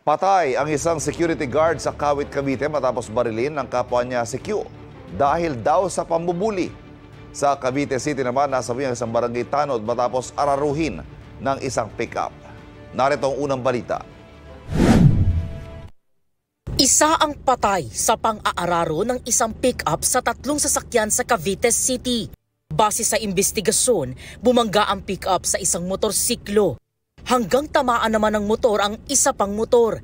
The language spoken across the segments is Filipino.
Patay ang isang security guard sa Kawit, Cavite matapos barilin ng kapwa niya si Q dahil daw sa pambubuli. Sa Cavite City naman, nasabi ang isang barangay tanod matapos araruhin ng isang pick-up. Narito ang unang balita. Isa ang patay sa pang-aararo ng isang pick-up sa 3 sasakyan sa Cavite City. Base sa investigasyon, bumangga ang pick-up sa isang motorsiklo. Hanggang tamaan naman ng motor ang isa pang motor.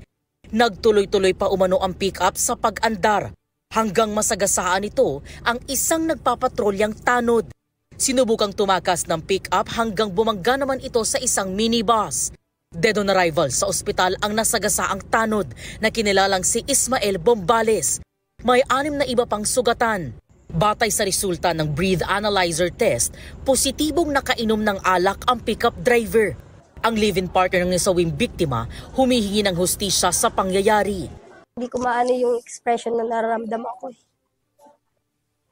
Nagtuloy-tuloy pa umano ang pick-up sa pag-andar. Hanggang masagasaan ito ang isang nagpapatrolyang tanod. Sinubukang tumakas ng pick-up hanggang bumangga naman ito sa isang minibus. Dead on arrival sa ospital ang nasagasaang tanod na kinilalang si Ismael Bombales. May 6 na iba pang sugatan. Batay sa resulta ng breath analyzer test, positibong nakainom ng alak ang pickup driver. Ang live-in partner ng nasawing biktima humihingi ng hustisya sa pangyayari. Hindi ko maano yung expression na nararamdaman ko.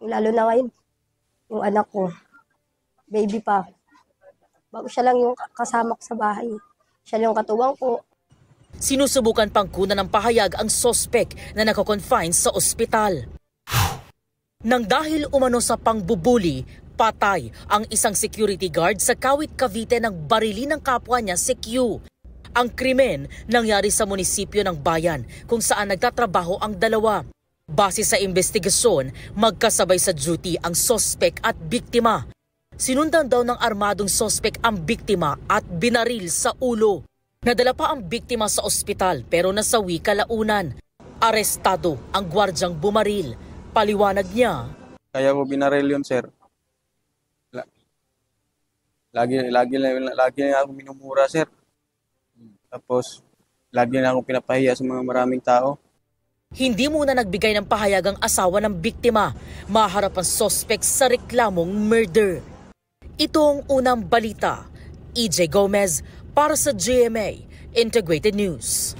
Lalo na ngayon, yung anak ko, baby pa. Bago siya lang yung kasama ko sa bahay. Siya lang yung katuwang ko. Sinusubukan pang kunan ng pahayag ang sospek na nakakonfine sa ospital. Nang dahil umano sa pangbubuli, patay ang isang security guard sa Kawit, Cavite ng barili ng kapwa niya si Q. Ang krimen nangyari sa munisipyo ng Bayan kung saan nagtatrabaho ang dalawa. Base sa investigasyon, magkasabay sa duty ang sospek at biktima. Sinundan daw ng armadong sospek ang biktima at binaril sa ulo. Nadala pa ang biktima sa ospital pero nasawi kalaunan. Arestado ang gwardyang bumaril. Paliwanag niya. Kaya ko binaril yun, sir. Lagi na ako minumura, sir. Tapos, lagi na ako pinapahiya sa mga maraming tao. Hindi muna nagbigay ng pahayag ang asawa ng biktima. Maharap ang sospek sa reklamong murder. Ito ang unang balita. EJ Gomez para sa GMA Integrated News.